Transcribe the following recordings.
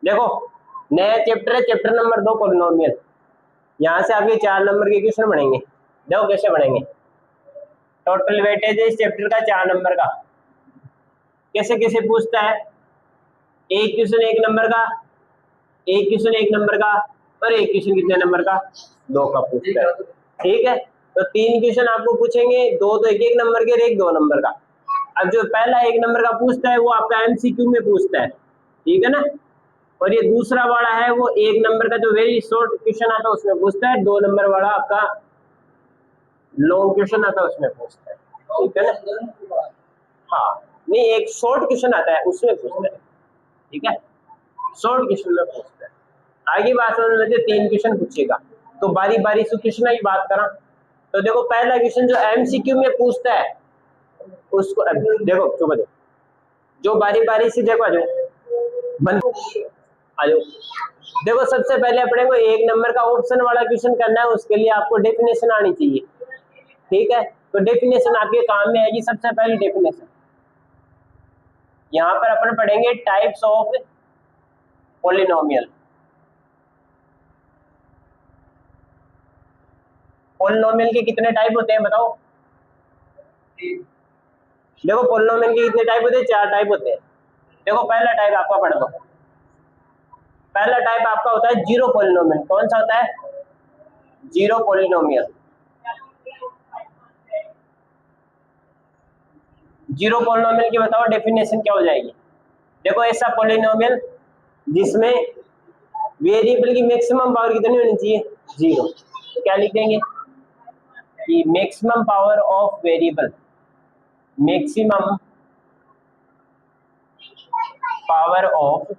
देखो नया चैप्टर है, चैप्टर नंबर 2 पॉलिनोमियल। यहाँ से आपके 4 नंबर के क्वेश्चन बनेंगे। देखो कैसे बनेंगे। टोटल वेटेज है इस चैप्टर का 4 नंबर का। कैसे कैसे पूछता है, एक क्वेश्चन 1 नंबर का, एक क्वेश्चन 1 नंबर का, और एक क्वेश्चन कितने नंबर का, 2 का पूछता है। ठीक है, तो 3 क्वेश्चन आपको पूछेंगे, 2 तो 1 नंबर के और 1 2 नंबर का। अब जो पहला 1 नंबर का पूछता है वो आपका एमसीक्यू में पूछता है, ठीक है ना। और ये दूसरा वाला है वो 1 नंबर का जो वेरी शॉर्ट क्वेश्चन आता है उसमें पूछता है, 2 नंबर वाला आपका लॉन्ग क्वेश्चन आता है उसमें पूछता है, ठीक है ना। हाँ नहीं, एक शॉर्ट क्वेश्चन आता है उसमें पूछता है, ठीक है, शॉर्ट क्वेश्चन में पूछता है। आगे बात समझ लेते, 3 क्वेश्चन पूछेगा तो बारी बारी से क्वेश्चन की बात करा। तो देखो पहला क्वेश्चन जो एमसीक्यू में पूछता है उसको देखो, चुप जाओ, जो बारी बारी से देखो, आ जाओ। देखो सबसे पहले अपने को 1 नंबर का ऑप्शन वाला क्वेश्चन करना है, उसके लिए आपको डेफिनेशन आनी चाहिए, ठीक है। तो डेफिनेशन आपके काम में आएगी। सबसे पहले डेफिनेशन यहाँ पर अपन पढ़ेंगे टाइप्स ऑफ पॉलिनोमियल। पॉलिनोमियल के कितने टाइप होते हैं बताओ। देखो पॉलिनोमियल के कितने टाइप होते हैं, 4 टाइप होते हैं। देखो पहला टाइप आपका पढ़ दो। पहला टाइप आपका होता है जीरो पॉलिनोमियल। कौन सा होता है, जीरो पॉलिनोमियल। जीरो पॉलिनोमियल की बताओ डेफिनेशन क्या हो जाएगी। देखो ऐसा पॉलिनोमियल जिसमें वेरिएबल की मैक्सिमम पावर कितनी होनी चाहिए, 0। तो क्या लिख देंगे कि maximum power of variable, maximum power of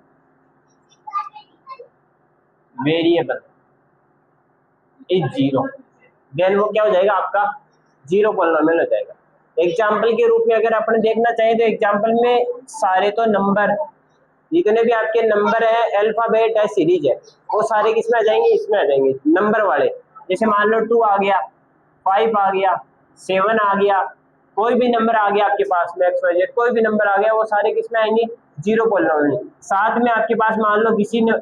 variable is 0। Then वो क्या हो जाएगा आपका, जीरो पॉलिनोमियल हो जाएगा। एग्जाम्पल के रूप में अगर अपन देखना चाहें तो एग्जाम्पल में सारे तो नंबर, जितने भी आपके नंबर है, अल्फाबेट है, सीरीज है, वो सारे किसमें आ जाएंगे, इसमें आ जाएंगे नंबर वाले। जैसे मान लो 2 आ गया, 5 आ गया, 7 आ गया, कोई भी नंबर आ गया आपके पास में, XYZ कोई भी नंबर आ गया, वो सारे किसमें आएंगे, जीरो पॉलिनोमियल। साथ में आपके पास मान लो किसी ने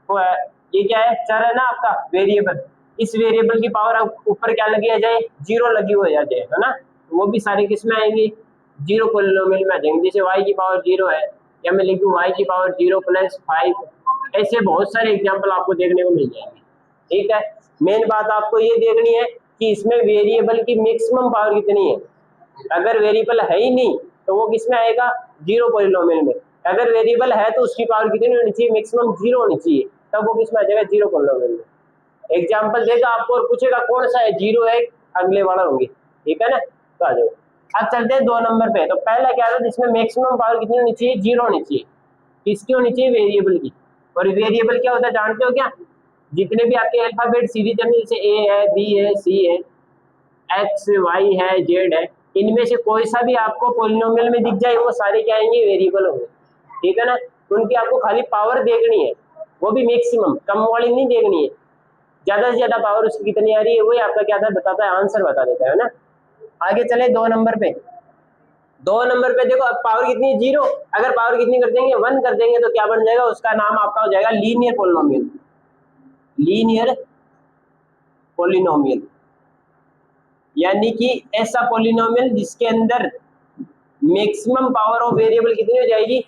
वो है, ये क्या है, चर है ना आपका वेरिएबल, इस वेरिएबल की पावर ऊपर क्या लगी आ जाए, 0 लगी हो जाए, है ना। वो भी सारे किसमें आएंगे, जीरो पॉलिनोमियल में आ जाएंगे। जैसे y की पावर 0 है, या मैं लिखूं y की पावर 0 + 5। ऐसे बहुत सारे एग्जाम्पल आपको देखने को मिल जाएंगे, ठीक है। मेन बात आपको ये देखनी है कि इसमें वेरिएबल की मैक्सिमम पावर कितनी है। अगर वेरिएबल है ही नहीं तो वो किसमें आएगा, जीरो पॉलिनोमियल में। अगर वेरिएबल है तो उसकी पावर कितनी होनी चाहिए, मैक्सिमम 0 होनी चाहिए, तब वो किसमें आ जाएगा, जीरो पॉलिनोमियल में। एग्जाम्पल देगा आपको और पूछेगा कौन सा है, 0 है, अगले वाला होंगे, ठीक है ना। तो आ जाओ, अब चलते हैं 2 नंबर पे। तो पहला क्या है, जिसमें मैक्सिमम पावर कितनी होनी चाहिए, 0 होनी चाहिए। किसकी होनी चाहिए, वेरिएबल की। और वेरिएबल क्या होता है जानते हो क्या, जितने भी आपके अल्फाबेट सीरीज है, जैसे ए है, बी है, सी है, एक्स वाई है, जेड है, इनमें से कोई सा भी आपको पॉलिनोमियल में दिख जाए, वो सारे क्या आएंगे, वेरिएबल होंगे, ठीक है ना। उनकी आपको खाली पावर देखनी है, वो भी मैक्सिमम, कम वाली नहीं देखनी है। ज्यादा से ज्यादा पावर उसकी कितनी आ रही है, वही आपका क्या था बताता है, आंसर बता देता है ना। आगे चले 2 नंबर पे। 2 नंबर पे देखो अब पावर कितनी है, 0। अगर पावर कितनी कर देंगे, 1 कर देंगे, तो क्या बन जाएगा, उसका नाम आपका हो जाएगा लीनियर पॉलिनोमियल। लीनियर पॉलिनोमियल यानी कि ऐसा पॉलिनोमियल जिसके अंदर मैक्सिमम पावर ऑफ वेरिएबल कितनी हो जाएगी,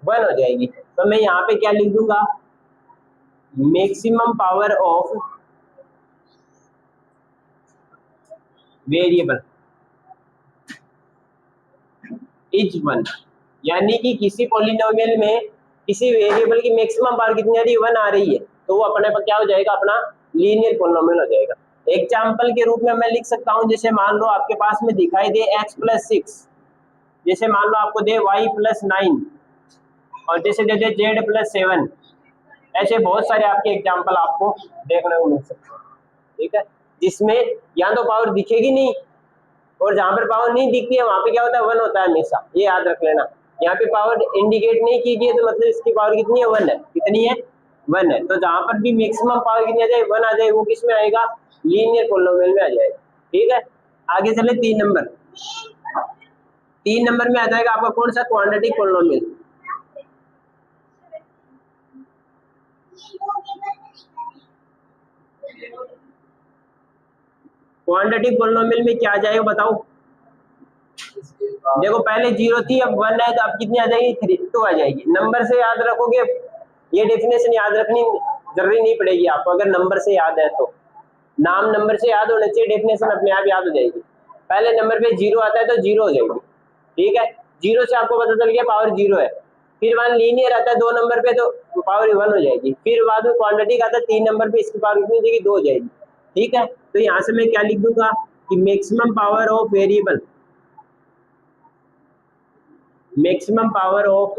1 हो जाएगी। तो मैं यहाँ पे क्या लिख दूंगा, maximum power of variable is 1। यानी कि किसी पॉलिनोमियल में किसी वेरिएबल की मैक्सिमम पावर कितनी आ रही है, 1 आ रही है, तो वो अपने पर क्या हो जाएगा, अपना लीनियर पॉलिनोमियल हो जाएगा। एग्जाम्पल के रूप में मैं लिख सकता हूं, जैसे मान लो आपके पास में दिखाई दे x + 6, जैसे मान लो आपको दे y + 9, और जैसे दे दे z + 7। ऐसे बहुत सारे आपके एग्जाम्पल आपको देखने को मिल सकते हैं, ठीक है, जिसमें या तो पावर दिखेगी नहीं, और जहां पर पावर नहीं दिखती है वहां पे क्या होता है, 1 होता है हमेशा, ये याद रख लेना। यहाँ पे पावर इंडिकेट नहीं की गई है तो मतलब इसकी पावर कितनी है, 1 है। कितनी है, 1 है। तो जहां पर भी मैक्सिमम पावर कितनी आ जाए, 1 आ जाए, वो किस में आएगा, लीनियर पॉलिनोमियल में आ जाएगा, ठीक है। आगे चले 3 नंबर। 3 नंबर में आ जाएगा आपका कौन सा, क्वाड्रेटिक पॉलिनोमियल। क्वाड्रेटिक पॉलिनोमियल में क्या आ जाएगा बताओ। देखो पहले 0 थी, अब 1 है, तो अब कितनी आ जाएगी 3 2 आ जाएगी। नंबर से याद रखोगे, ये डेफिनेशन याद रखनी जरूरी नहीं पड़ेगी आपको, अगर नंबर से याद है तो। नाम नंबर से याद होना चाहिए, डेफिनेशन अपने आप याद हो जाएगी। पहले नंबर पे 0 आता है तो 0 हो जाएगी, ठीक है। 0 से आपको पता चल गया पावर 0 है। फिर 1 लीनियर आता है 2 नंबर पे तो पावर 1 हो जाएगी। फिर बाद में क्वाड्रेटिक आता है 3 नंबर पे, इसकी पावर कितनी हो जाएगी 2 हो जाएगी, ठीक है। तो यहाँ से मैं क्या लिख दूंगा कि maximum power of variable, maximum power of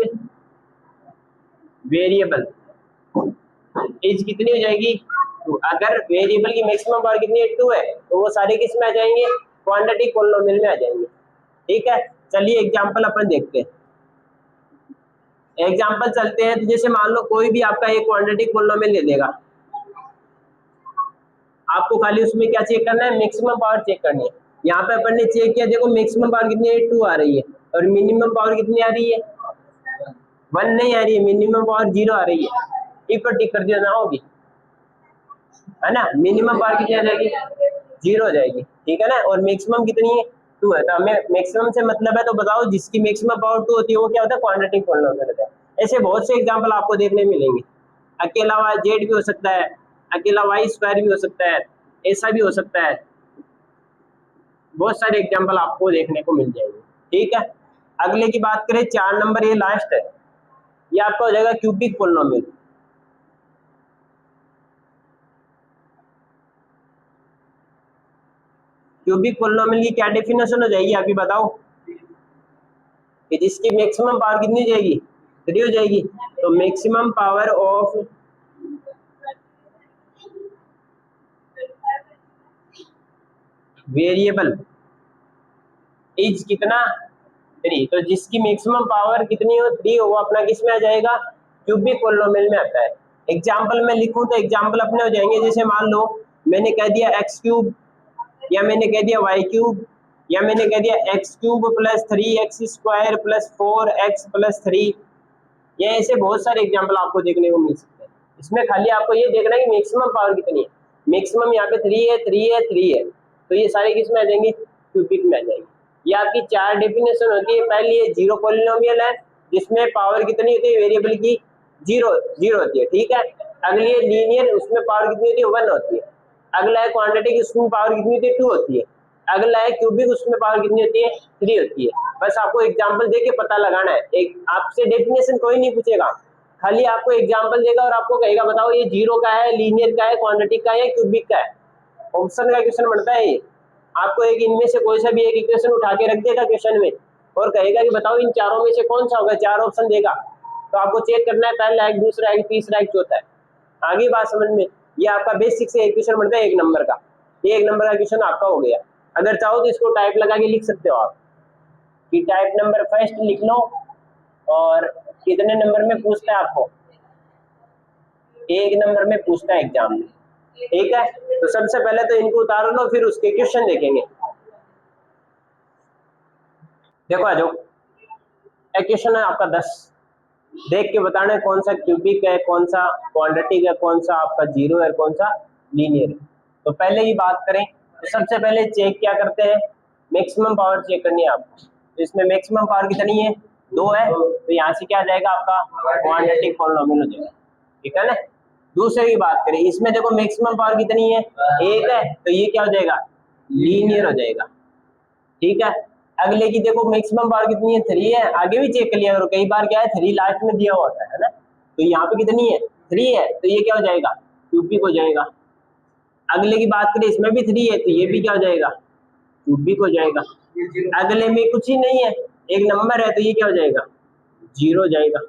variable is कितनी हो जाएगी 2। अगर वेरिएबल की मैक्सिमम पावर कितनी है 2 है, तो वो सारे किस में आ जाएंगे, क्वाड्रेटिक पॉलिनोमियल में आ जाएंगे, ठीक है। चलिए एग्जांपल अपन देखते हैं। एग्जांपल चलते हैं, तो जैसे मान लो कोई भी आपका एक क्वाड्रेटिक पॉलिनोमियल दे देगा, आपको खाली उसमें क्या चेक करना है, मैक्सिमम पावर चेक करनी है। यहाँ पे अपन ने चेक किया, देखो मैक्सिमम पावर कितनी है 2 आ रही है, और मिनिमम पावर कितनी आ रही है 1 नहीं आ रही है, मिनिमम पावर 0 आ रही है। टिक पर टिक कर दिया ना होगी, है ना। मिनिमम पावर कितनी आ जाएगी 0 हो जाएगी, ठीक है ना। और मैक्सिमम कितनी है 2 है, तो हमें मैक्सिमम से मतलब है, तो बताओ जिसकी मैक्सिमम पावर 2 होती है वो क्या होता है, क्वाड्रेटिक पॉलिनोमियल होता है। ऐसे बहुत से एग्जांपल आपको देखने मिलेंगे। अकेला z भी हो सकता है, अकेला y² भी हो सकता है, ऐसा भी हो सकता है, बहुत सारे एग्जांपल आपको देखने को मिल जाएंगे, ठीक है। अगले की बात करें 4 नंबर, ये लास्ट है, ये आपका हो जाएगा क्यूबिक पॉलिनोमियल। क्यूबिक पॉलिनोमियल की क्या डेफिनेशन हो जाएगी आप ही बताओ, कि जिसकी मैक्सिमम पावर कितनी हो जाएगी 3 हो जाएगी। तो maximum power of variable is कितना 3, तो जिसकी मैक्सिमम पावर कितनी हो 3 हो, वो अपना किस में आ जाएगा, क्यूबिक पॉलिनोमियल में आता है। एग्जांपल में लिखूं तो एग्जांपल अपने हो जाएंगे, जैसे मान लो मैंने कह दिया x3, या मैंने कह दिया y3, या मैंने कह दिया x3 + 3x² + 4x + 3। ये ऐसे बहुत सारे एग्जांपल आपको देखने को मिल सकते हैं। इसमें खाली आपको ये देखना है कि मैक्सिमम पावर कितनी है। मैक्सिमम यहाँ पे 3 है, 3 है, 3 है, तो ये सारे किस में आ जाएंगे, क्यूबिक में आ जाएंगे। ये आपकी 4 डेफिनेशन होती है। पहली ये जीरो पॉलिनोमियल है, जिसमें पावर कितनी होती है वेरिएबल की 0 होती है, ठीक है। अगली है लीनियर, उसमें पावर कितनी होती है 1 होती है। अगला है क्वाड्रेटिक, उसमें पावर कितनी होती है 2 होती है। अगला है क्यूबिक, उसमें पावर कितनी होती है 3 होती है। बस आपको एग्जांपल देके पता लगाना है, एक आपसे डेफिनेशन कोई नहीं पूछेगा, खाली आपको एग्जांपल देगा और आपको कहेगा बताओ ये जीरो का है, लीनियर का है, क्वाड्रेटिक का है, क्यूबिक का है। ऑप्शन का क्वेश्चन बनता है ये। आपको एक इनमें से कोई सा भी एक इक्वेशन उठा के रख देगा क्वेश्चन में और कहेगा कि बताओ इन चारों में से कौन सा होगा, 4 ऑप्शन देगा, तो आपको चेक करना है पहला है, दूसरा है, तीसरा है, चौथा है। आगे बात समझ में। ये आपका बेसिक से एक क्वेश्चन बनता है 1 नंबर का, ये 1 नंबर का क्वेश्चन आपका हो गया। अगर चाहो तो इसको टाइप लगा के लिख सकते हो आप, कि टाइप नंबर फर्स्ट लिख लो और कितने नंबर में पूछता है आपको, 1 नंबर में पूछता है एग्जाम में, ठीक है। तो सबसे पहले तो इनको उतार लो, फिर उसके क्वेश्चन देखेंगे। देखो आ जाओ, क्वेश्चन है आपका 10, देख के बताना है कौन सा क्यूबिक है, कौन सा क्वाड्रेटिक है, कौन सा आपका जीरो है, कौन सा लीनियर है। तो पहले ही बात करें तो सबसे पहले चेक क्या करते हैं, मैक्सिमम पावर चेक करनी है आपको। तो इसमें मैक्सिमम पावर कितनी है 2 है, तो यहाँ से क्या आ जाएगा आपका क्वाड्रेटिक पॉलिनोमियल हो जाएगा, ठीक है ना। दूसरे की बात करें, इसमें देखो मैक्सिमम पावर कितनी है 1 है, तो ये क्या हो जाएगा लीनियर हो जाएगा, ठीक है। अगले की देखो मैक्सिमम पावर कितनी है 3 है, आगे भी चेक कर लिया करो, कई बार क्या है 3 लास्ट में दिया होता है ना। तो यहाँ पे कितनी है 3 है, तो ये क्या हो जाएगा क्यूबिक हो जाएगा। अगले की बात करें, इसमें भी 3 है, तो ये भी क्या हो जाएगा क्यूबिक हो जाएगा। अगले में कुछ ही नहीं है, एक नंबर है, तो ये क्या हो जाएगा 0 हो जाएगा।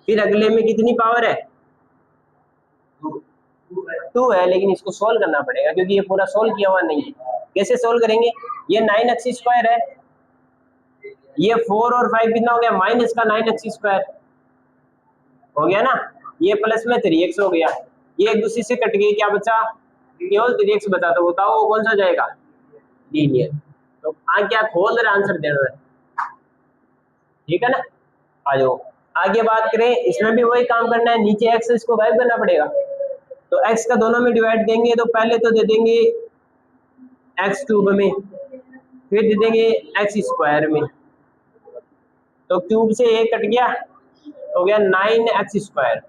फिर अगले में कितनी पावर है 2 है, लेकिन इसको सोल्व करना पड़ेगा क्योंकि ये पूरा सोल्व किया हुआ नहीं है। कैसे सोल्व करेंगे, ये 9x² है, ये 4 और 5 कितना हो गया माइनस का 9x² हो गया ना, ये प्लस में 3x हो गया, ये एक दूसरे से कट गई, क्या बचा केवल 3x बचा, तो बताओ वो कौन सा जाएगा लीनियर। तो क्या खोल रहे आंसर दे रहे, ठीक है ना। आ जाओ आगे बात करें, इसमें भी वही काम करना है, नीचे एक्स इसको गायब करना पड़ेगा, तो एक्स का दोनों में डिवाइड देंगे, तो पहले तो दे देंगे एक्स क्यूब में, फिर दे देंगे एक्स स्क्वायर में, तो क्यूब से एक कट गया, हो गया 9x स्क्वायर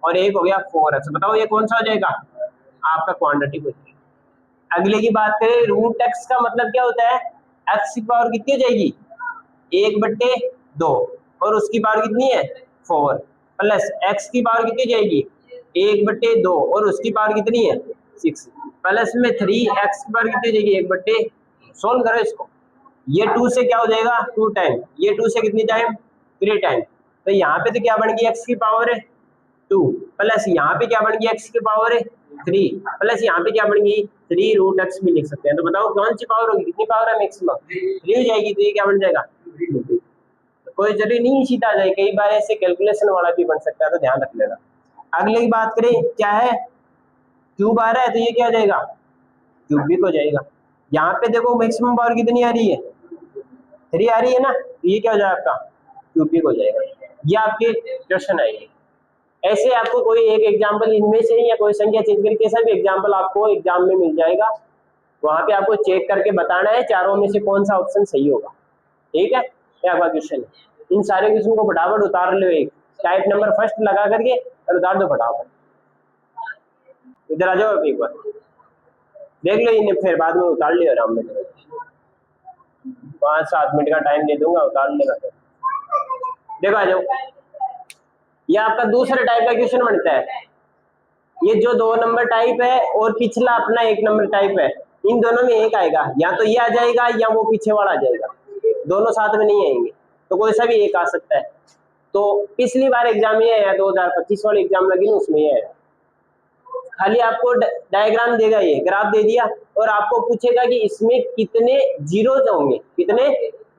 और एक हो गया 4x। बताओ ये कौन सा हो जाएगा, आपका क्वाड्रेटिक हो जाएगा। अगले की बात करें, रूट एक्स का मतलब क्या होता है, एक्स की पावर कितनी हो जाएगी, 1/2 और उसकी पावर कितनी है 4, प्लस एक्स की पावर कितनी हो जाएगी 1/2 और उसकी पावर कितनी है 6, प्लस में 3x की पावर कितनी हो जाएगी 1/, सोल्व करो इसको, ये 2 से क्या हो जाएगा 2 टाइम, ये 2 से कितनी टाइम 3 टाइम, तो यहाँ पे तो क्या बन गई x की पावर है 2, प्लस यहाँ पे क्या बन गई x की पावर है 3, प्लस यहाँ पे क्या बन गई 3√x भी लिख सकते हैं। तो बताओ कौन सी पावर होगी, कितनी पावर है मैक्सिमम 3 हो जाएगी, तो ये क्या बन जाएगा, तो कोई जरूरी नहीं सीधा आ जाए, कई बार ऐसे कैलकुलेशन वाला भी बन सकता है, तो ध्यान रख लेना। अगले की बात करें, क्या है क्यूब आ रहा है, तो ये क्या हो जाएगा क्यूबिक हो जाएगा। यहाँ पे देखो मैक्सिमम पावर कितनी आ रही है 3 आ रही है ना, तो ये क्या हो जाएगा आपका क्यूबिक हो जाएगा। ये आपके क्वेश्चन आएंगे। ऐसे आपको कोई एक एग्जांपल इनमें से या कोई संख्या चेंज करके कैसा भी एग्जांपल आपको एग्जाम में मिल जाएगा, वहां पे आपको चेक करके बताना है चारों में से कौन सा ऑप्शन सही होगा, ठीक है। क्या आपका क्वेश्चन है, इन सारे क्वेश्चन को फटाफट उतार लो, एक टाइप नंबर फर्स्ट लगा करके और उतार दो फटाफट। इधर आ जाओ एक बार देख लो इन्हें, फिर बाद में उतार लियो आराम में, 5-7 मिनट का टाइम दे दूंगा, उतार लेगा। फिर देखो आ जाओ, ये आपका दूसरा टाइप का क्वेश्चन बनता है, ये जो 2 नंबर टाइप है और पिछला अपना 1 नंबर टाइप है, इन दोनों में एक आएगा, या तो ये आ जाएगा या वो पीछे वाला आ जाएगा, दोनों साथ में नहीं आएंगे, तो कोई सा भी एक आ सकता है। तो पिछली बार एग्जाम ये आया 2025 वाले एग्जाम लगी ना, उसमें ये आया, खाली आपको डायग्राम देगा, ये ग्राफ दे दिया और आपको पूछेगा कि इसमें कितने जीरोज होंगे, कितने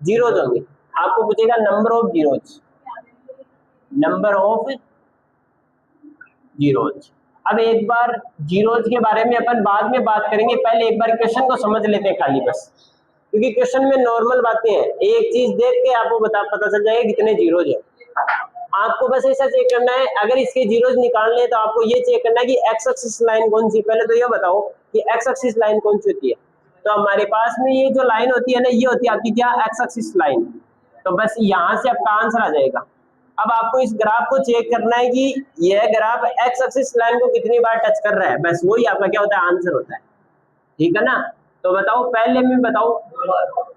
जीरोज होंगे, आपको पूछेगा number of zeros, number of zeros. अब एक बार जीरोज के बारे में अपन बाद में बात करेंगे, पहले एक बार क्वेश्चन को समझ लेते हैं खाली बस, क्योंकि क्वेश्चन में नॉर्मल बातें हैं, एक चीज देख के आपको पता चल जाएगा कितने जीरोज है। आपको बस ऐसा चेक करना है, अगर इसके जीरोज निकालने हैं तो आपको ये चेक करना है कि एक्स एक्सिस लाइन कौन सी, पहले तो ये बताओ कि एक्स एक्सिस लाइन कौन सी होती है। तो हमारे पास में ये जो लाइन होती है ना, ये होती है आपकी क्या एक्स एक्सिस लाइन, तो बस यहाँ से आपका आंसर आ जाएगा। अब आपको इस ग्राफ को चेक करना है कि यह ग्राफ एक्स एक्सिस लाइन को कितनी बार टच कर रहा है, बस वही आपका क्या होता है आंसर होता है, ठीक है ना। तो बताओ पहले में, बताओ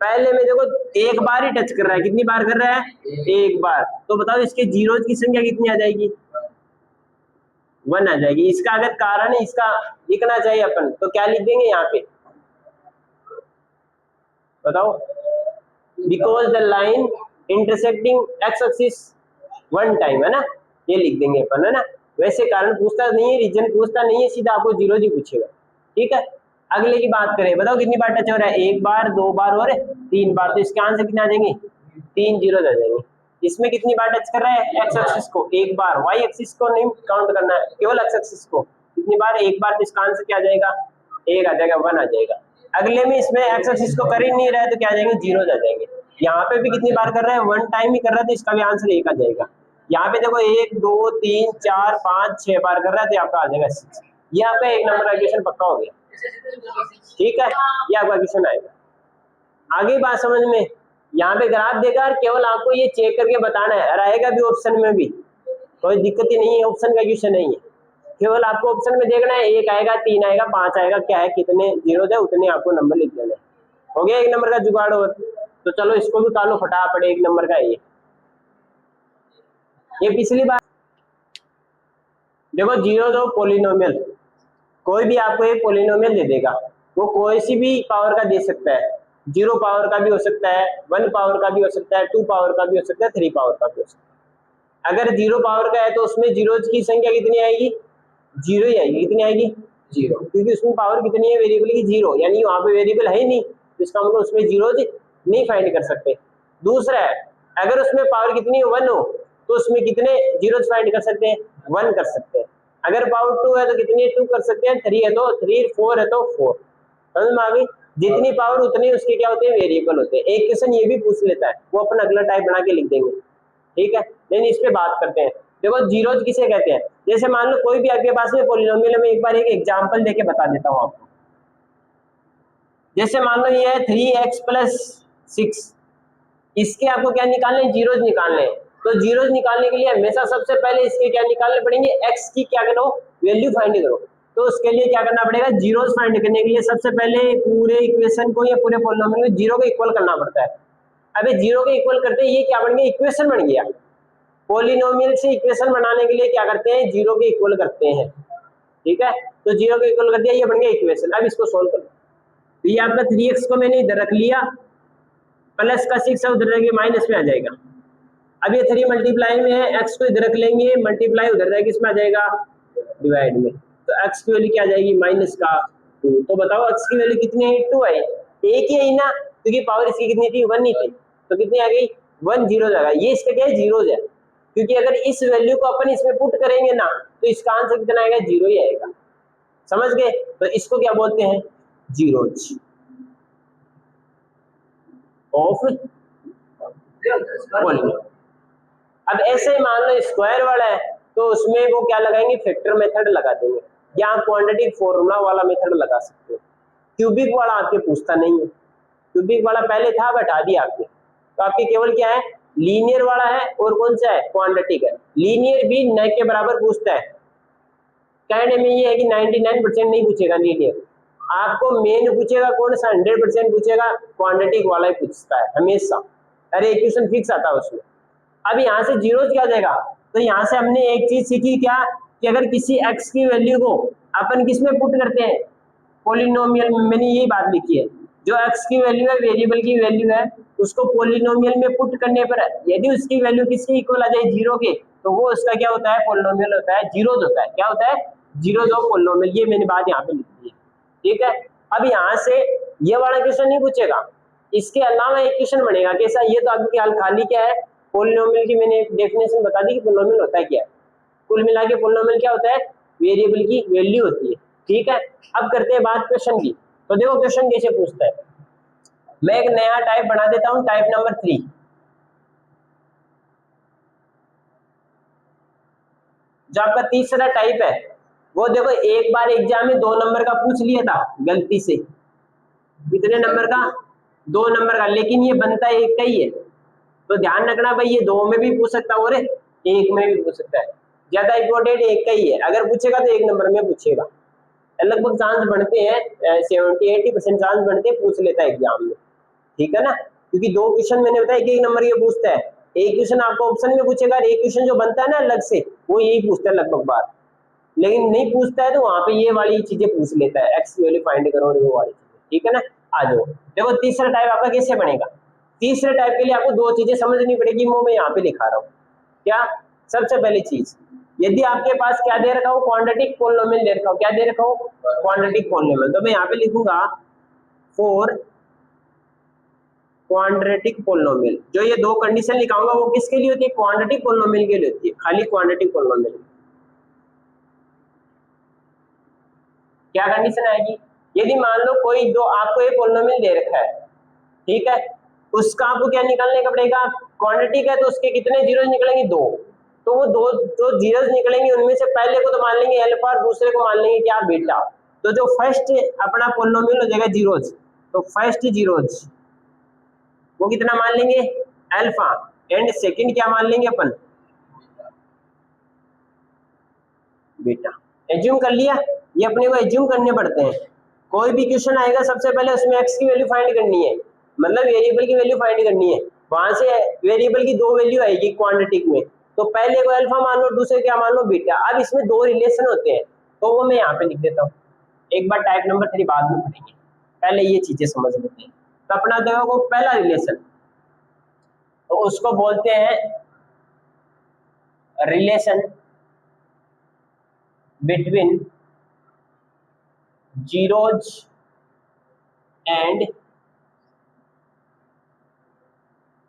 पहले में देखो एक बार ही टच कर रहा है, कितनी बार कर रहा है एक बार, तो बताओ इसके जीरोज की संख्या कितनी आ जाएगी 1 आ जाएगी। इसका अगर कारण है इसका लिखना चाहिए अपन, तो क्या लिख देंगे यहाँ पे, बताओ because the line intersecting x axis 1 time, है ना, ये लिख देंगे अपन, है ना। वैसे कारण पूछता नहीं है, रीजन पूछता नहीं है, सीधा आपको जीरो ही पूछेगा, ठीक है। अगले की बात करें, बताओ कितनी बार टच हो रहा है, 1 बार 2 बार और 3 बार, तो इसके आंसर कितने आ जाएंगे 3 जीरो आ जाएंगे। इसमें कितनी बार टच कर रहा है एक्स एक्सिस को 1 बार, वाई एक्सिस को नहीं काउंट करना है, केवल एक्स एक्सिस को, कितनी बार 1 बार, तो इसका आंसर क्या आ जाएगा 1 आ जाएगा, 1 आ जाएगा। अगले में इसमें एक्स एक्सिस को कर ही नहीं रहा है, तो क्या आ जाएंगे जीरो आ जाएंगे। यहाँ पे भी कितनी बार कर रहा है 1 टाइम ही कर रहा है, तो इसका भी आंसर 1 आ जाएगा। यहाँ पे देखो 1 2 3 4 5 6 बार कर रहा है, तो आपका आ जाएगा 6। यहाँ पे 1 नंबर का क्वेश्चन पक्का हो गया, ठीक है, ये आपका क्वेश्चन आएगा। आगे बात समझ में, यहाँ पे ग्राफ देगा और केवल आपको ये चेक करके बताना है, रहेगा भी ऑप्शन में भी कोई दिक्कत ही नहीं है, ऑप्शन का क्वेश्चन नहीं है, केवल आपको ऑप्शन में देखना है 1 आएगा 3 आएगा 5 आएगा, क्या है कितने जीरो है उतने आपको नंबर लिख देना है, हो गया 1 नंबर का जुगाड़। और तो चलो इसको भी कालो फटाफट, 1 नंबर का ये पिछली बार देखो जीरो दो पोलिनोमियल, कोई भी आपको एक पोलिनोमियल दे देगा, वो कोई सी भी पावर का दे सकता है, 0 पावर का भी हो सकता है, 1 पावर का भी हो सकता है, 2 पावर का भी हो सकता है, 3 पावर का भी हो सकता है। अगर 0 पावर का है तो उसमें जीरोज की संख्या कितनी आएगी 0 ही आएगी, कितनी आएगी 0, क्योंकि उसमें पावर कितनी है वेरिएबल की 0, यानी वहां पे वेरिएबल है ही नहीं, तो इसका मतलब उसमें जीरोज नहीं फाइंड कर सकते। दूसरा है, अगर उसमें पावर कितनी है 1 हो तो उसमें कितने जीरोज फाइंड कर सकते हैं 1 कर सकते हैं। अगर पावर 2 है तो कितनी 2 कर सकते हैं, 3 है तो 3, 4 है तो 4, समझ में आ गई। जितनी पावर उतनी उसके क्या होते हैं वेरिएबल होते हैं। एक क्वेश्चन ये भी पूछ लेता है, वो अपना अगला टाइप बना के लिख देंगे, ठीक है, लेकिन इस पे बात करते हैं। देखो जीरोज किसे कहते हैं, जैसे मान लो कोई भी आपके पास में पॉलिनोमियल, में एक बार एक एग्जांपल देके बता देता हूँ आपको। जैसे मान लो ये है 3x + 6, इसके आपको क्या निकालने हैं, जीरोज निकालने हैं। तो जीरोज निकालने के लिए हमेशा सबसे पहले इसके क्या निकालने पड़ेंगे, x की क्या करो, वैल्यू फाइंड करो। तो उसके लिए क्या करना पड़ेगा, जीरोज फाइंड करने के लिए सबसे पहले पूरे इक्वेशन को या पूरे पॉलिनोमियल को जीरो के इक्वल करना पड़ता है। अबे जीरो के इक्वल करते ये क्या बन गया, इक्वेशन बन गया। पॉलिनोमियल से इक्वेशन बनाने के लिए क्या करते हैं, जीरो के इक्वल करते हैं। ठीक है, तो जीरो के इक्वल कर दिया, ये बन गया इक्वेशन। अब इसको सोल्व करो। तो ये आपका 3x को मैंने इधर रख लिया, प्लस का 6 है उधर रहेंगे, माइनस में आ जाएगा। अब ये 3 मल्टीप्लाई में है, x को इधर रख लेंगे, मल्टीप्लाई उधर रहेगा, किसमें आ जाएगा, डिवाइड में। तो x की वैल्यू क्या आ जाएगी, -2। तो बताओ x की वैल्यू कितनी है, 2 है। एक ही है ना, क्योंकि पावर इसकी कितनी थी, 1 ही थी, तो कितनी आ गई, 1 जीरो आ गया। ये इसका क्या है, जीरोज है, क्योंकि अगर इस वैल्यू को अपन इसमें पुट करेंगे ना, तो इसका आंसर कितना आएगा, जीरो ही आएगा। समझ गए, तो इसको क्या बोलते हैं, जीरोज ऑफ पॉलिनोमियल। अब ऐसे मान लो स्क्वायर वाला है, तो उसमें वो क्या लगाएंगे, फैक्टर मेथड लगा देंगे, या आप क्वाड्रेटिक फॉर्मूला वाला मेथड लगा सकते हो। क्यूबिक वाला आपके पूछता नहीं है, क्यूबिक वाला पहले था, हटा दिया आपने। तो आपके केवल क्या है, लीनियर वाला है, और कौन सा है, क्वाड्रेटिक है। लीनियर भी न के बराबर पूछता है, कहने में ये है कि 99% नहीं पूछेगा लीनियर, आपको मेन पूछेगा कौन सा, 100% पूछेगा, क्वाड्रेटिक वाला ही पूछता है हमेशा। अरे इक्वेशन फिक्स आता है उसमें। अब यहाँ से जीरो क्या जाएगा, तो यहाँ से हमने एक चीज सीखी क्या, कि अगर किसी x की वैल्यू को अपन किस में पुट करते हैं, पॉलिनोमियल में। मैंने यही बात लिखी है, जो x की वैल्यू है, वेरिएबल की वैल्यू है, उसको पॉलिनोमियल में पुट करने पर यदि उसकी वैल्यू किसके इक्वल आ जाए, जीरो के, तो वो उसका क्या होता है, पॉलिनोमियल होता है, जीरोज होता है। क्या होता है, जीरोज ऑफ पॉलिनोमियल। ये मैंने बात यहाँ पे लिखी है, ठीक है। अब यहाँ से ये वाला क्वेश्चन नहीं पूछेगा, इसके अलावा एक क्वेश्चन बनेगा कैसा, ये तो आपकी हाल खाली क्या है, पॉलिनोमियल की मैंने डेफिनेशन बता दी कि पॉलिनोमियल होता है क्या है। कुल मिला के पॉलिनोमियल क्या होता है, वेरिएबल की वैल्यू होती है, ठीक है। अब करते हैं बात क्वेश्चन की। तो देखो क्वेश्चन कैसे पूछता है, मैं एक नया टाइप बना देता हूं, टाइप नंबर 3। जो आपका तीसरा टाइप है, वो देखो एक बार एग्जाम में 2 नंबर का पूछ लिया था गलती से। कितने नंबर का, 2 नंबर का, लेकिन ये बनता एक का ही है। तो ध्यान रखना भाई, ये 2 में भी पूछ सकता है और 1 में भी पूछ सकता है। ज्यादा इंपॉर्टेंट एक का ही है, अगर पूछेगा तो 1 नंबर में पूछेगा। लगभग चांस बनते हैं 70-80% चांस बनते हैं, पूछ लेता है एग्जाम में, ठीक है ना। क्योंकि 2 क्वेश्चन मैंने बताया 1 नंबर ये पूछता है, एक क्वेश्चन आपको ऑप्शन में पूछेगा, एक क्वेश्चन जो बनता है ना अलग से, वो यही पूछता है लगभग बार। लेकिन नहीं पूछता है तो वहां पे ये वाली चीजें पूछ लेता है, एक्स की वैल्यू फाइंड करो और वो वाली चीजें, ठीक है ना। आ जाओ, देखो तीसरा टाइप आपका कैसे बनेगा। तीसरे टाइप के लिए आपको 2 चीजें समझनी पड़ेगी, वो मैं यहाँ पे लिखा रहा हूँ। क्या, सबसे पहली चीज, यदि आपके पास क्या दे रखा हो, क्वाड्रेटिक पॉलिनोमियल दे रखा हो, क्या दे रखा हो, क्वाड्रेटिक पॉलिनोमियल, तो मैं यहाँ पे लिखूंगा फॉर क्वाड्रेटिक पॉलिनोमियल। जो ये 2 कंडीशन लिखाऊंगा वो किसके लिए होती है, क्वाड्रेटिक पॉलिनोमियल के लिए होती है, खाली क्वाड्रेटिक पॉलिनोमियल। क्या कंडीशन आएगी, यदि मान लो कोई दो आपको एक पॉलिनोमियल दे रखा है, ठीक है, उसका आपको क्या निकालने का पड़ेगा, क्वांटिटी का, तो उसके कितने जीरोज निकलेंगे, 2। तो वो 2 जो जीरोज निकलेंगे उनमें से पहले को तो मान लेंगे अल्फा और दूसरे को मान लेंगे क्या, बीटा। तो जो फर्स्ट अपना पॉलिनोमियल हो जाएगा जीरोज, तो फर्स्ट जीरोज वो कितना मान लेंगे, अल्फा, एंड सेकंड क्या मान लेंगे अपन, बीटा। एज्यूम कर लिया, ये अपने को एज्यूम करने पड़ते हैं। कोई भी क्वेश्चन आएगा सबसे पहले उसमें एक्स की वैल्यू फाइंड करनी है, मतलब वेरिएबल की वैल्यू फाइंड करनी है। वहां से वेरिएबल की 2 वैल्यू आएगी क्वांटिटी में, तो पहले को अल्फा मान लो, दूसरे क्या मान लो, बीटा। अब इसमें 2 रिलेशन होते हैं, तो वो मैं यहाँ पे लिख देता हूँ। एक बार टाइप नंबर 3 बाद में पढ़ेंगे, पहले ये चीजें समझ लेते हैं। तो अपना देखो पहला रिलेशन, तो उसको बोलते हैं relation between zeros and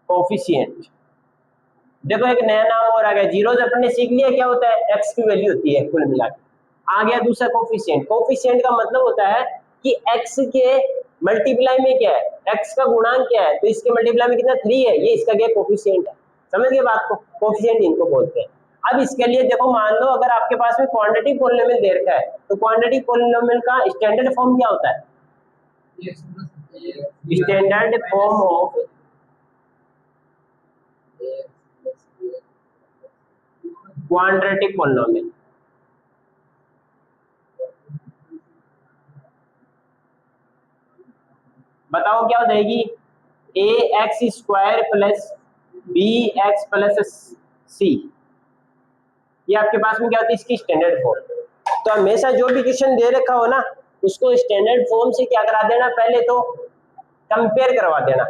coefficient. देखो एक नया नाम और आ गया, जीरोज अपने सीख लिया क्या होता है, एक्स की वैल्यू होती है कुल मिला के। आ गया दूसरा कोफिशिएंट। कोफिशिएंट का मतलब होता है कि एक्स के मल्टीप्लाई में क्या है, एक्स का गुणांक क्या है, तो इसके मल्टीप्लाई में कितना 3 है, ये इसका क्या कोफिशिएंट है। समझ गए बात को, कोफिशिएंट इनको बोलते हैं। अब इसके लिए देखो, मान लो अगर आपके पास में क्वांटिटी पॉलिनोमियल दे रखा है, तो क्वांटिटी पॉलिनोमियल का स्टैंडर्ड फॉर्म क्या होता है? Standard form of quadratic polynomial. बताओ क्या हो जाएगी? A x square plus B x plus C, ये आपके पास में क्या होती है? इसकी स्टैंडर्ड फॉर्म। तो हमेशा जो भी क्वेश्चन दे रखा हो ना, उसको स्टैंडर्ड फॉर्म से क्या करा देना, पहले तो कंपेयर करवा देना।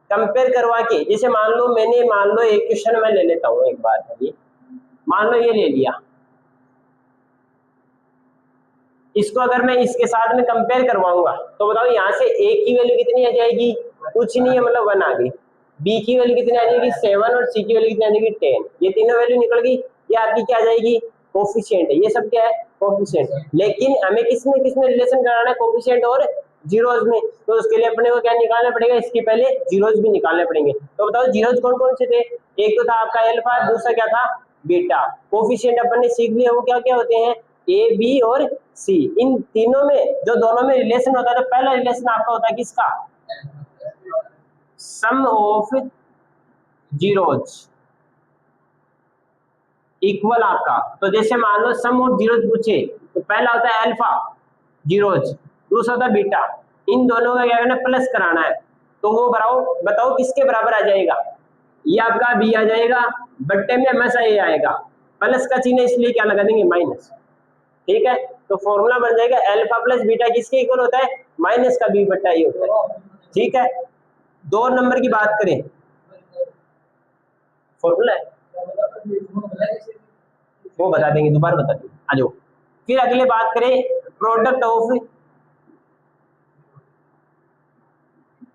कंपेयर करवा के, जैसे मान लो एक क्वेश्चन मैं ले लेता हूँ एक बार, ये मान लो ये ले लिया, इसको अगर मैं इसके साथ में कंपेयर करवाऊंगा तो बताओ यहाँ से ए की वैल्यू कितनी आ जाएगी? कुछ नहीं है, मतलब 1 आ गई। बी की वैल्यू कितनी आ जाएगी? 7। और सी की वैल्यू कितनी आ जाएगी? 10। ये तीनों वैल्यू निकल गई। ये आपकी क्या आ जाएगी? कोफिशिएंट है। ये सब क्या है? कोफिशिएंट। लेकिन हमें किसमें रिलेशन कराना है? कोफिशिएंट और जीरोज में। तो उसके लिए अपने को क्या निकालना पड़ेगा? इसके पहले जीरोज भी निकालने पड़ेंगे। तो बताओ जीरोज कौन कौन से थे? एक तो था आपका अल्फा, दूसरा क्या था? बीटा। कोफिशिएंट अपन ने सीख लिया, वो क्या क्या होते हैं? ए, बी और सी। इन तीनों में जो दोनों में रिलेशन होता है, तो पहला रिलेशन आपका होता है किसका? सम ऑफ जीरोज इक्वल आपका। तो जैसे मान लो सम ऑफ जीरोज पूछे, तो पहला होता है अल्फा जीरोज, दूसरा होता है बीटा। इन दोनों का क्या करना? प्लस कराना है। तो वो बताओ किसके बराबर आ जाएगा? ये आपका बी आ जाएगा, बट्टे में हमेशा ए आएगा। प्लस का चिन्ह इसलिए क्या लगा देंगे? माइनस। ठीक है, तो फॉर्मूला बन जाएगा अल्फा प्लस बीटा किसके इक्वल होता है? माइनस का बी बट्टा ए होता है। ठीक है, 2 नंबर की बात करें, फॉर्मूला है वो बता देंगे, दोबारा बता देंगे, आ जाओ। फिर अगले बात करें प्रोडक्ट ऑफ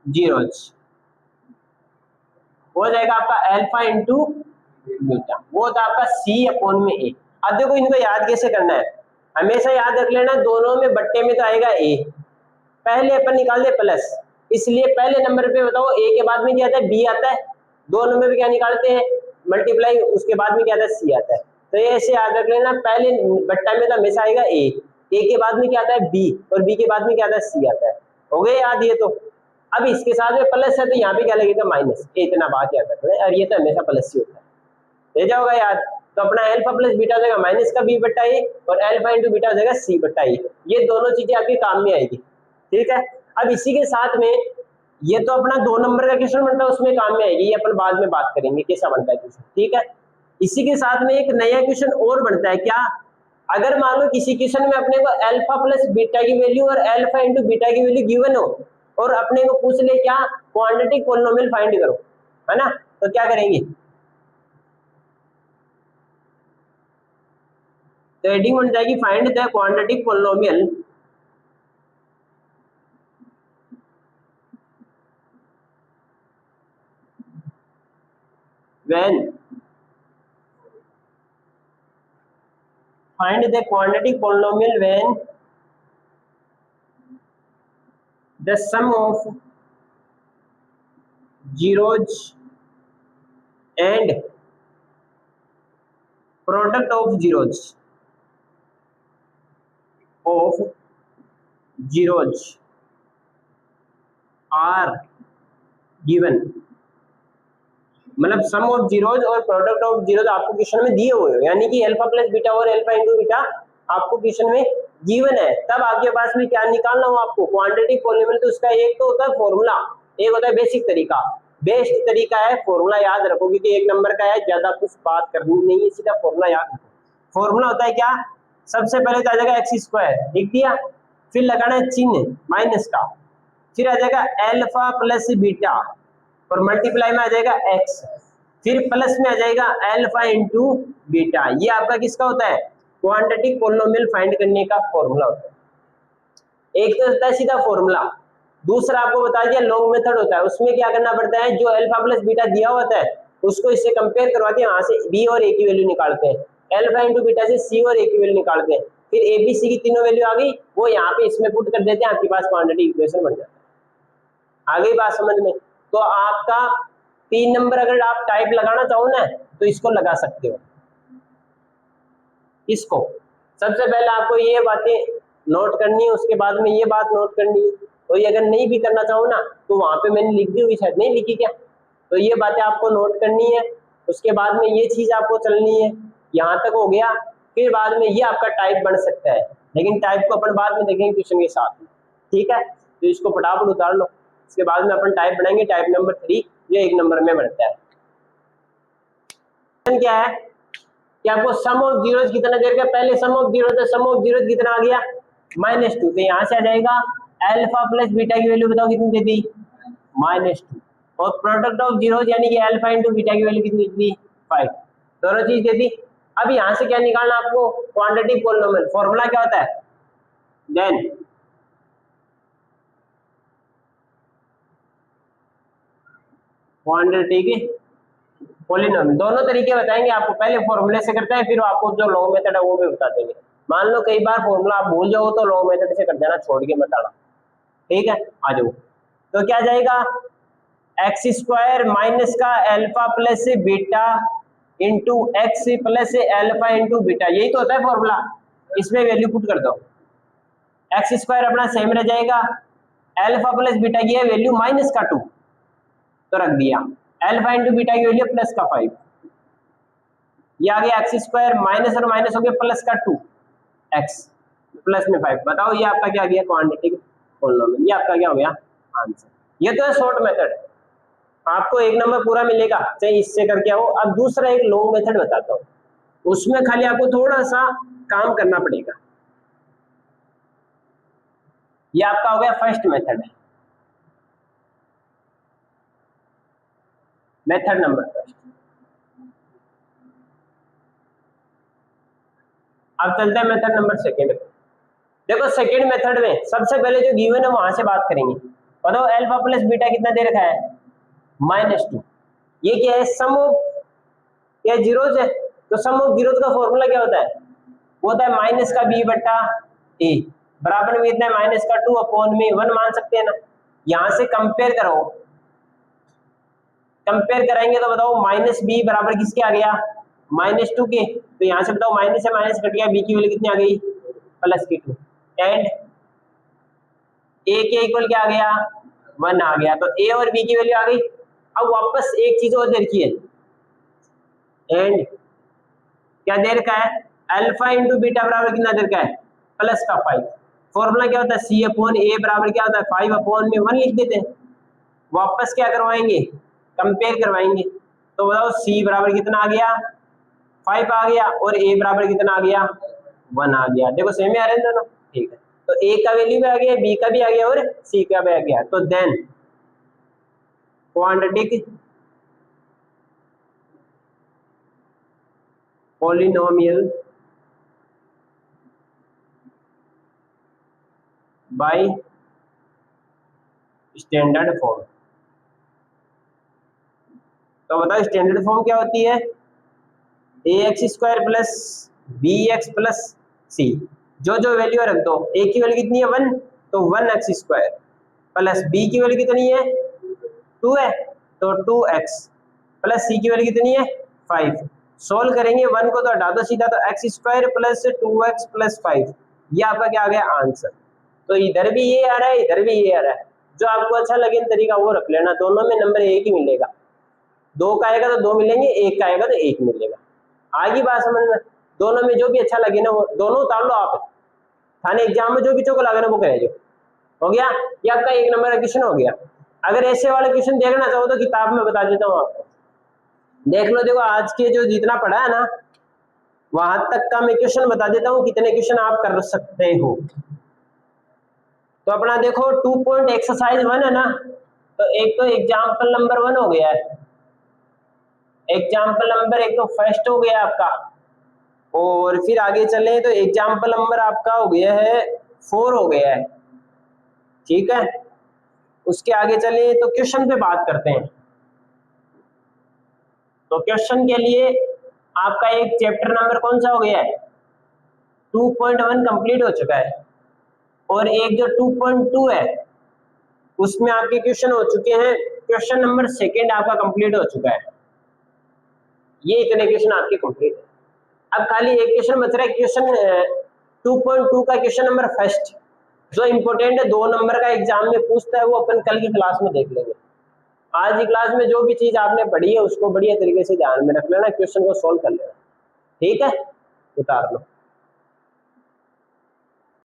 जीरोज, हो जाएगा आपका अल्फा इंटू बीटा, वो होता है आपका सी अपॉन में ए। अब देखो इनको याद कैसे करना है, हमेशा याद रख लेना, दोनों में बट्टे में तो आएगा ए, पहले अपन निकाल दे प्लस, इसलिए पहले नंबर पे बताओ ए के बाद में क्या आता है? बी आता है। 2 नंबर पे क्या निकालते हैं? मल्टीप्लाई, उसके बाद में क्या आता है? सी आता है। तो ये ऐसे याद रख लेना, पहले बट्टा में तो हमेशा आएगा ए के बाद में क्या आता है? बी, और बी के बाद में क्या आता है? सी आता है। हो गए याद ये तो। अब इसके साथ में प्लस है, तो यहाँ पे क्या लगेगा? माइनस। इतना बात याद रख लें, और ये तो हमेशा प्लस ही होता है, ले जाओगा याद। तो अपना अल्फा प्लस बीटा हो जाएगा माइनस का बी बट्टा ए, और अल्फा इंटू बीटा हो जाएगा सी बट्टा ए। ये दोनों चीजें आपके काम में आएगी। ठीक है, अब इसी के साथ में ये तो अपना 2 नंबर का क्वेश्चन बनता है, उसमें काम में आएगी, ये अपन बाद में बात करेंगे कैसा बनता है क्वेश्चन। ठीक है, इसी के साथ में एक नया क्वेश्चन और बनता है क्या? अगर मान लो किसी क्वेश्चन में अपने को अल्फा प्लस बीटा की वैल्यू और अल्फा इंटू बीटा की वैल्यू गिवन हो, और अपने को पूछ ले क्या? क्वाड्रेटिक पॉलिनोमियल फाइंड करो, है ना? तो क्या करेंगे? तो हेडिंग बन जाएगी find the quadratic polynomial when find the quadratic polynomial when the sum of zeros and product of zeros are given। मतलब सम ऑफ जीरोज और प्रोडक्ट ऑफ जीरोज आपको क्वेश्चन में दिए हुए, यानी कि अल्फा प्लस बीटा और अल्फा इंटू बीटा आपको क्वेश्चन में गिवन है, तब आपके पास में क्या निकालना हो आपको? Quadratic polynomial. तो उसका एक तो होता है फॉर्मूला, एक होता है बेसिक तरीका। बेस्ट तरीका है फॉर्मूला याद रखो, क्योंकि 1 नंबर का है, ज्यादा कुछ बात करनी नहीं है, सीधा फॉर्मूला याद रखो। फॉर्मूला होता है क्या? सबसे पहले तो आ जाएगा एक्स स्क्वायर, लिख दिया, फिर लगाना है चिन्ह माइनस का, फिर आ जाएगा अल्फा प्लस बीटा, और मल्टीप्लाई में आ जाएगा x, फिर प्लस में आ जाएगा अल्फा इंटू बीटा। ये आपका किसका होता है? क्वाड्रेटिक पॉलिनोमियल फाइंड करने का फॉर्मूला होता है। एक तो होता है सीधा फॉर्मूला, दूसरा आपको बता दिया लॉन्ग मेथड होता है। उसमें क्या करना पड़ता है? जो अल्फा प्लस बीटा दिया होता है उसको इससे कंपेयर करवाते हैं, वहां से b और a की वैल्यू निकालते हैं, अल्फा इंटू बीटा से c और a की वैल्यू निकालते हैं, फिर a b c की तीनों वैल्यू आ गई, वो यहाँ पे इसमें पुट कर देते हैं, आपके पास क्वाड्रेटिक इक्वेशन बन जाता है। आ गई बात समझ में? तो आपका 3 नंबर अगर आप टाइप लगाना चाहो ना तो इसको लगा सकते हो। इसको सबसे पहले आपको ये बातें नोट करनी है, उसके बाद में ये बात नोट करनी है। तो ये अगर नहीं भी करना चाहो ना तो वहां पे मैंने लिख दी हुई, शायद नहीं लिखी क्या, तो ये बातें आपको नोट करनी है। उसके बाद में ये चीज आपको चलनी है, यहाँ तक हो गया। फिर बाद में ये आपका टाइप बन सकता है, लेकिन टाइप को अपन बाद में देखेंगे क्वेश्चन के साथ में, ठीक है। तो इसको फटाफट उतार लो, इसके बाद में अपन टाइप बनाएंगे, टाइप नंबर 3 जो 1 नंबर में बनता है। क्या है कि आपको सम ऑफ जीरोस कितना दे रखा है, पहले सम ऑफ जीरोस है, सम ऑफ जीरोस कितना आ गया -2, तो यहाँ से आ जाएगा अल्फा प्लस बीटा की वैल्यू बताओ कितनी दे दी -2, और प्रोडक्ट ऑफ जीरोस यानी कि अल्फा इंटू बीटा की वैल्यू कितनी दी 5, दोनों चीज दे दी। अब यहाँ से क्या निकालना आपको, क्वांटिटी पॉलिनोमियल, फॉर्मूला क्या होता है, देन क्वांटिटी की पॉलिनोमियल। दोनों तरीके बताएंगे आपको, पहले फॉर्मूले से करते हैं, फिर आपको जो लॉन्ग मेथड है वो भी बता देंगे। मान लो कई बार फॉर्मूला आप भूल जाओ तो लॉन्ग मेथड से कर देना, छोड़ के मत आना, ठीक है। आ जाओ, तो क्या जाएगा एक्स स्क्वायर माइनस का alpha plus beta into x plus alpha into beta, यही तो होता है फॉर्मूला। इसमें वैल्यू पुट कर दो, एक्स स्क्वायर अपना सेम रह जाएगा, अल्फा प्लस बीटा की है वैल्यू -2 तो रख दिया, अल्फा इंटू बीटा की वैल्यू +5, ये आ गया एक्स स्क्वायर माइनस और माइनस हो गया +2 एक्स प्लस में 5। बताओ ये आपका क्या गया क्वांटिटी पॉलिनोमियल, ये आपका क्या हो गया आंसर। ये तो है शॉर्ट मेथड, आपको 1 नंबर पूरा मिलेगा चाहे इससे करके आओ। अब दूसरा एक लॉन्ग मेथड बताता हूँ, उसमें खाली आपको थोड़ा सा काम करना पड़ेगा। ये आपका हो गया first method, method number first. अब चलते हैं मेथड नंबर सेकंड। देखो सेकंड मेथड में सबसे पहले जो गिवन है वहां से बात करेंगे। बताओ अल्फा प्लस बीटा कितना दे रखा है -2, ये क्या है सम ऑफ क्या जीरोस है, तो सम ऑफ जीरोस का फॉर्मूला क्या होता है, वो होता है माइनस का b बटा a बराबर में इतना है -2 अपॉन में 1 मान सकते हैं ना। यहां से कंपेयर करो, कंपेयर कराएंगे तो बताओ -b बराबर किसके आ गया -2 के, तो यहाँ से बताओ माइनस से माइनस कट गया, b की वैल्यू कितनी आ गई +2, एंड a के इक्वल क्या आ गया 1 आ गया, तो a और b की वैल्यू आ गई। अब वापस एक चीज और दे रखी है, एंड क्या दे रखा है अल्फा इंटू बीटा बराबर कितना दे रखा है +5। फॉर्मूला क्या होता है c अपॉन a बराबर क्या होता है 5 अपॉन में 1 लिख देते हैं। वापस क्या करवाएंगे कंपेयर करवाएंगे, तो बताओ c बराबर कितना आ गया 5 आ गया और a बराबर कितना आ गया 1 आ गया। देखो सेम ही आ रहे हैं दोनों, ठीक है। तो a का वैल्यू भी आ गया, b का भी आ गया और c का भी आ गया। तो then quadratic polynomial by standard form. तो बताओ स्टैंडर्ड फॉर्म क्या होती है, ax² plus bx plus c, जो जो वैल्यू रख दो, a की वैल्यू कितनी है 1 तो 1x² प्लस b की वैल्यू कितनी है 2 है तो 2x प्लस c की वैल्यू कितनी है 5। सोल्व करेंगे 1 को तो हटा दो सीधा, तो x² प्लस 2x प्लस 5, ये आपका क्या आ गया आंसर। तो इधर भी ये आ रहा है, इधर भी ये आ रहा है, जो आपको अच्छा लगे तरीका वो रख लेना, दोनों में नंबर एक ही मिलेगा, 2 का आएगा तो 2 मिलेंगे, 1 का आएगा तो 1 मिलेगा। आगे बात समझ में, दोनों में जो भी अच्छा लगे ना वो दोनों उतार लो आप, थाने एग्जाम में जो भी चौक लगे ना वो कह जो हो गया, ये आपका 1 नंबर का क्वेश्चन हो गया। अगर ऐसे वाले क्वेश्चन देखना चाहो तो किताब में बता देता हूँ आपको, देख लो। देखो आज के जो जितना पढ़ा है ना वहां तक का मैं क्वेश्चन बता देता हूँ, कितने क्वेश्चन आप कर सकते हो। तो अपना देखो 2 पॉइंट एक्सरसाइज 1 है ना, तो एक तो एग्जाम्पल नंबर 1 हो गया है, एग्जाम्पल नंबर एक तो फर्स्ट हो गया आपका, और फिर आगे चले तो एग्जाम्पल नंबर आपका हो गया है 4 हो गया है, ठीक है। उसके आगे चले तो क्वेश्चन पे बात करते हैं। तो क्वेश्चन के लिए आपका एक चैप्टर नंबर कौन सा हो गया है 2.1 कंप्लीट हो चुका है, और एक जो 2.2 है उसमें आपके क्वेश्चन हो चुके हैं क्वेश्चन नंबर सेकंड आपका कंप्लीट हो चुका है। ये इतने क्वेश्चन आपके कंप्लीट है। अब खाली एक क्वेश्चन बच रहा है, क्वेश्चन 2.2 का क्वेश्चन नंबर फर्स्ट, जो इंपॉर्टेंट है, 2 नंबर का एग्जाम में पूछता है, वो अपन कल की क्लास में देख लेंगे। आज की क्लास में जो भी चीज आपने पढ़ी है उसको बढ़िया तरीके से ध्यान में रख लेना, क्वेश्चन को सोल्व कर लेना, ठीक है, उतार लो।